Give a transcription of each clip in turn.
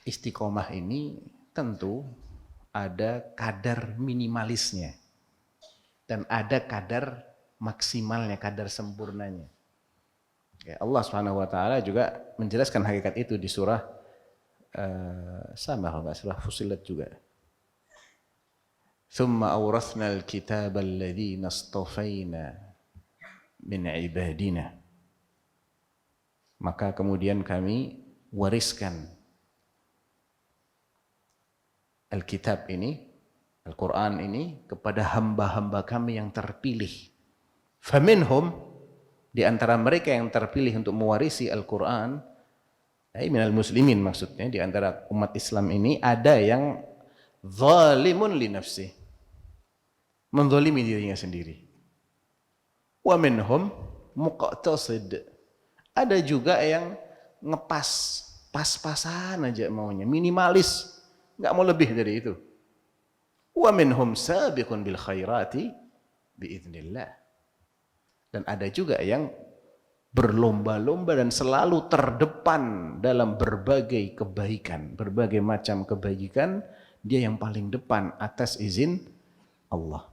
istiqomah ini tentu ada kadar minimalisnya dan ada kadar maksimalnya, kadar sempurnanya. Ya, Allah Subhanahu wa taala juga menjelaskan hakikat itu di surah sama kalau nggak salah Fussilat juga. Tsumma awrathna al-kitaba alladhina istafaina min ibadina. Maka kemudian kami wariskan Alkitab ini, Al-Quran ini kepada hamba-hamba kami yang terpilih. Faminhum, di antara mereka yang terpilih untuk mewarisi Al-Quran, minal muslimin maksudnya, di antara umat Islam ini ada yang zalimun li nafsi, menzalimi dirinya sendiri. Wa minhum muqtasid, ada juga yang ngepas, pas-pasan aja maunya, minimalis, nggak mau lebih dari itu. Wa minhum sabiqun bil khairati biidznillah. Dan ada juga yang berlomba-lomba dan selalu terdepan dalam berbagai kebaikan, berbagai macam kebaikan, dia yang paling depan atas izin Allah.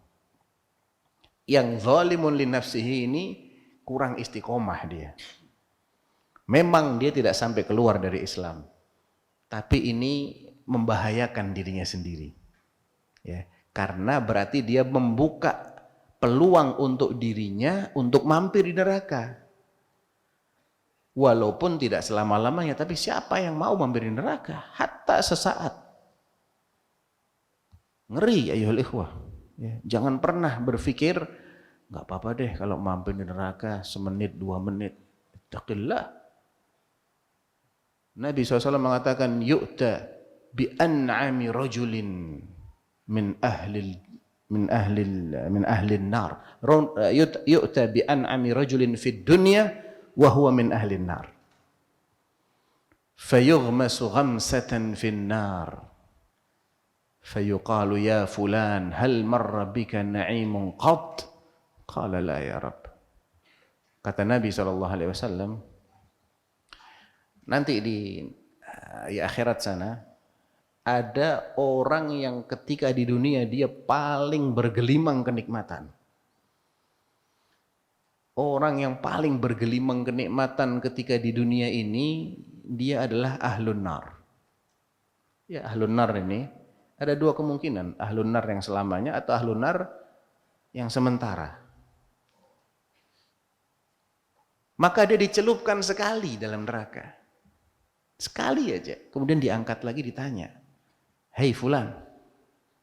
Yang zalimun li nafsihi ini kurang istiqomah dia. Memang dia tidak sampai keluar dari Islam, tapi ini membahayakan dirinya sendiri, ya, karena berarti dia membuka peluang untuk dirinya untuk mampir di neraka, walaupun tidak selama-lamanya. Tapi siapa yang mau mampir di neraka hatta sesaat? Ngeri ayyuhal ikhwah, ya. Jangan pernah berpikir nggak apa-apa deh kalau mampir di neraka semenit 2 menit. Ittaqillah. Nabi SAW mengatakan yu'ta bi an'ami rajulin min ahli nar, yu'ta bi an'ami rajulin fid dunya wa huwa min ahli nar, fayughmasu ghamsatan fin nar fayuqalu ya fulan hal marra bika na'imun qat, qala la ya rab. Kata Nabi SAW, nanti di akhirat sana ada orang yang ketika di dunia dia paling bergelimang kenikmatan. Orang yang paling bergelimang kenikmatan ketika di dunia ini dia adalah ahlun nar. Ya, ahlun nar ini ada 2 kemungkinan, ahlun nar yang selamanya atau ahlun nar yang sementara. Maka dia dicelupkan sekali dalam neraka. Sekali aja, kemudian diangkat lagi ditanya, hei fulan,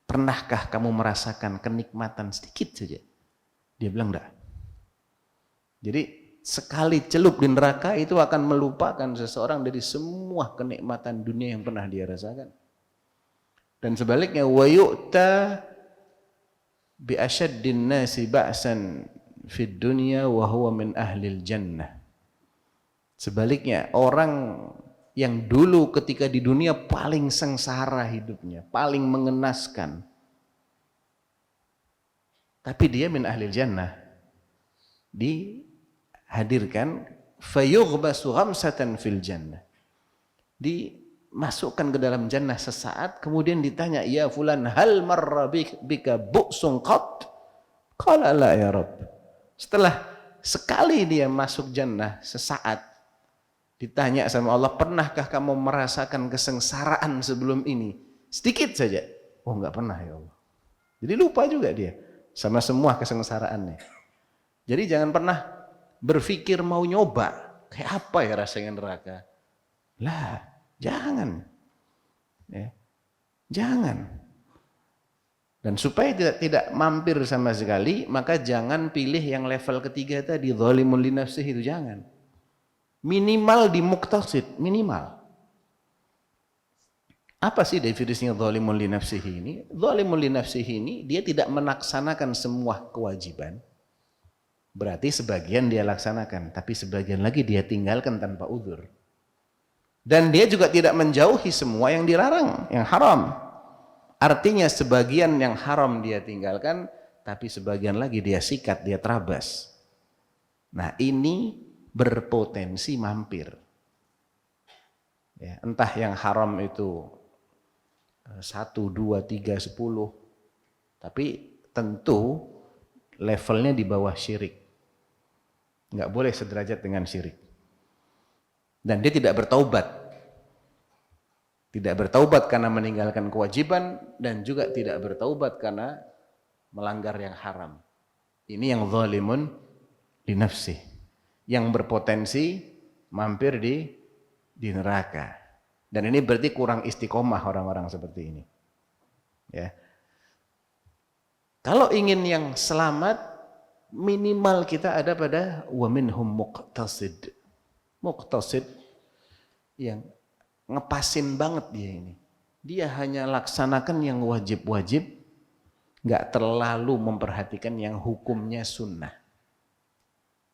pernahkah kamu merasakan kenikmatan sedikit saja? Dia bilang enggak. Jadi sekali celup di neraka itu akan melupakan seseorang dari semua kenikmatan dunia yang pernah dia rasakan. Dan sebaliknya, wa yu'ta bi asyaddin nasi ba'san fid dunya wa huwa min ahlil jannah. Sebaliknya, orang yang dulu ketika di dunia paling sengsara hidupnya, paling mengenaskan, tapi dia min ahlil jannah, dihadirkan fayughbasu ghamsatan fil jannah, dimasukkan ke dalam jannah sesaat, kemudian ditanya, ya fulan hal marra bika bu'sun qat, qala la ya rab. Setelah sekali dia masuk jannah sesaat, ditanya sama Allah, pernahkah kamu merasakan kesengsaraan sebelum ini? Sedikit saja. Oh, enggak pernah ya Allah. Jadi lupa juga dia sama semua kesengsaraannya. Jadi jangan pernah berpikir mau nyoba kayak apa ya rasanya neraka. Lah, jangan. Ya. Jangan. Dan supaya tidak mampir sama sekali, maka jangan pilih yang level ketiga tadi, zalimun li nafsihi, itu jangan. Minimal di muqtasid, minimal. Apa sih definisinya zalimun li nafsihi ini? Zalimun li nafsihi ini dia tidak melaksanakan semua kewajiban. Berarti sebagian dia laksanakan, tapi sebagian lagi dia tinggalkan tanpa uzur. Dan dia juga tidak menjauhi semua yang dilarang, yang haram. Artinya sebagian yang haram dia tinggalkan, tapi sebagian lagi dia sikat, dia terabas. Nah, ini berpotensi mampir. Ya, entah yang haram itu 1, 2, 3, 10, tapi tentu levelnya di bawah syirik. Nggak boleh sederajat dengan syirik. Dan dia tidak bertaubat. Tidak bertaubat karena meninggalkan kewajiban dan juga tidak bertaubat karena melanggar yang haram. Ini yang zalimun li nafsih, yang berpotensi mampir di neraka. Dan ini berarti kurang istiqomah orang-orang seperti ini. Ya. Kalau ingin yang selamat, minimal kita ada pada wa minhum muqtasid. Muqtasid yang ngepasin banget dia ini. Dia hanya laksanakan yang wajib-wajib, nggak terlalu memperhatikan yang hukumnya sunnah.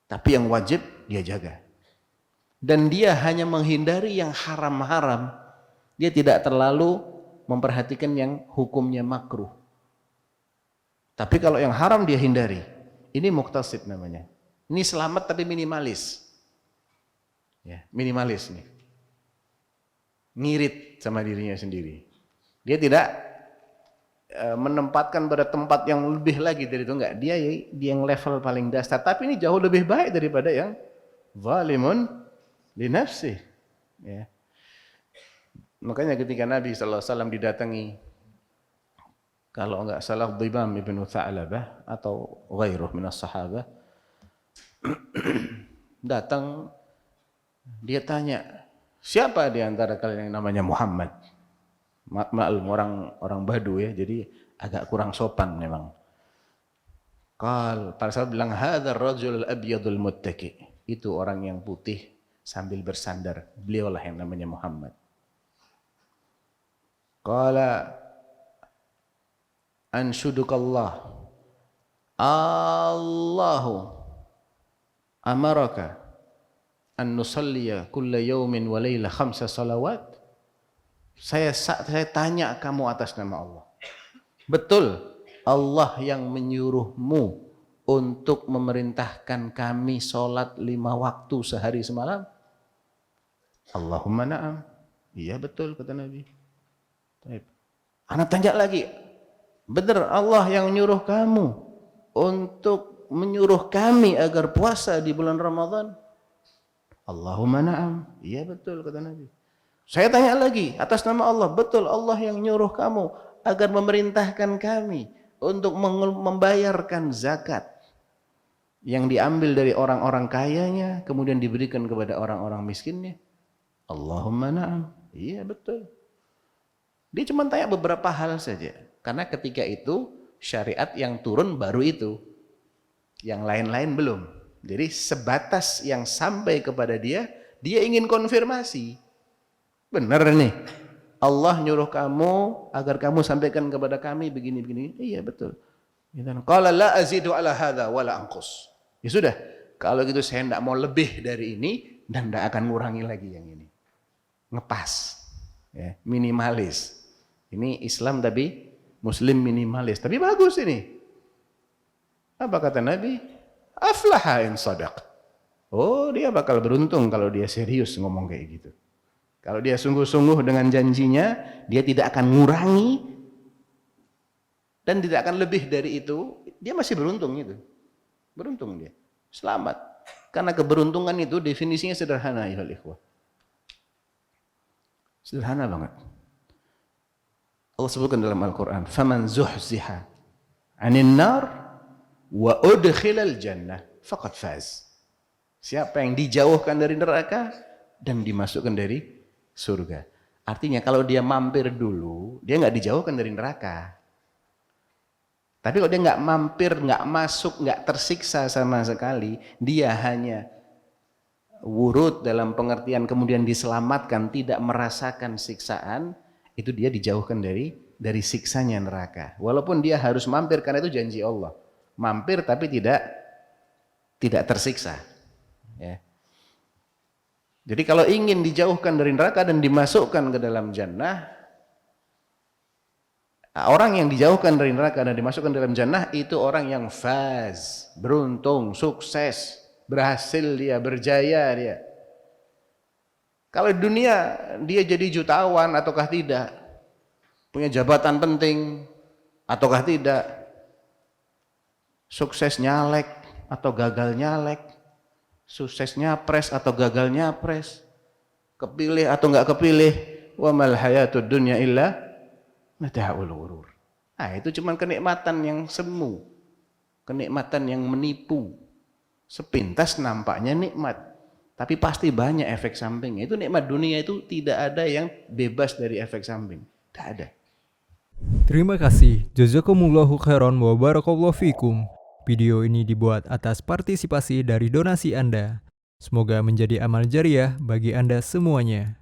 Tapi yang wajib dia jaga. Dan dia hanya menghindari yang haram-haram. Dia tidak terlalu memperhatikan yang hukumnya makruh. Tapi kalau yang haram dia hindari. Ini muqtasid namanya. Ini selamat tapi minimalis. Ya, minimalis nih. Ngirit sama dirinya sendiri. Dia tidak menempatkan pada tempat yang lebih lagi dari itu, enggak. Dia yang level paling dasar. Tapi ini jauh lebih baik daripada yang zalimun li nafsih. Ya. Makanya ketika Nabi SAW didatangi, kalau enggak salah Dhibam ibn Tha'labah atau ghairuh minas sahabah, datang, dia tanya, siapa di antara kalian yang namanya Muhammad? Maklum orang Badu ya, jadi agak kurang sopan memang. Pada saat bilang hadzal rajul al-abyadul muttaqi, itu orang yang putih sambil bersandar, beliaulah yang namanya Muhammad. Qala anshudukallah, Allahu amaraka an nusalliya kulla yawmin wa layla 5 salawat. Saya tanya kamu atas nama Allah. Betul Allah yang menyuruhmu untuk memerintahkan kami sholat 5 waktu sehari semalam? Allahumma na'am. Iya betul kata Nabi. Anak tanya lagi. Benar Allah yang menyuruh kamu untuk menyuruh kami agar puasa di bulan Ramadan? Allahumma na'am. Iya betul kata Nabi. Saya tanya lagi, atas nama Allah, betul Allah yang nyuruh kamu agar memerintahkan kami untuk membayarkan zakat yang diambil dari orang-orang kayanya kemudian diberikan kepada orang-orang miskinnya? Allahumma na'am. Iya betul. Dia cuma tanya beberapa hal saja, karena ketika itu syariat yang turun baru itu, yang lain-lain belum. Jadi sebatas yang sampai kepada dia ingin konfirmasi. Benar nih, Allah nyuruh kamu agar kamu sampaikan kepada kami begini-begini. Iya betul. Qala la azidu ala hadza wala anqus. Ya sudah, kalau gitu saya tidak mau lebih dari ini dan tidak akan ngurangi lagi yang ini. Ngepas, ya, minimalis. Ini Islam tapi Muslim minimalis, tapi bagus ini. Apa kata Nabi? Aflaha in sadaq. Oh, dia bakal beruntung kalau dia serius ngomong kayak gitu. Kalau dia sungguh-sungguh dengan janjinya, dia tidak akan ngurangi dan tidak akan lebih dari itu, dia masih beruntung itu. Beruntung dia. Selamat. Karena keberuntungan itu definisinya sederhana ya ikhwah. Sederhana banget. Allah sebutkan dalam Al-Qur'an, "Faman zuhziha 'anil nar wa udkhilal jannah faqad faz." Siapa yang dijauhkan dari neraka dan dimasukkan dari surga. Artinya kalau dia mampir dulu, dia nggak dijauhkan dari neraka. Tapi kalau dia nggak mampir, nggak masuk, nggak tersiksa sama sekali, dia hanya wurud dalam pengertian kemudian diselamatkan, tidak merasakan siksaan, itu dia dijauhkan dari siksanya neraka. Walaupun dia harus mampir karena itu janji Allah. Mampir tapi tidak tersiksa. Ya. Jadi kalau ingin dijauhkan dari neraka dan dimasukkan ke dalam jannah, orang yang dijauhkan dari neraka dan dimasukkan dalam jannah itu orang yang faz, beruntung, sukses, berhasil dia, berjaya dia. Kalau di dunia dia jadi jutawan ataukah tidak, punya jabatan penting ataukah tidak, sukses nyalek atau gagal nyalek, sukses nyapres atau gagal nyapres, kepilih atau enggak kepilih, wa mal hayatud dunya illa mata'ul ghurur. Nah, itu cuma kenikmatan yang semu, kenikmatan yang menipu. Sepintas nampaknya nikmat, tapi pasti banyak efek sampingnya. Itu nikmat dunia itu tidak ada yang bebas dari efek samping. Tidak ada. Terima kasih. Jazakumullahu khairan wa barakallahu fikum. Video ini dibuat atas partisipasi dari donasi Anda. Semoga menjadi amal jariah bagi Anda semuanya.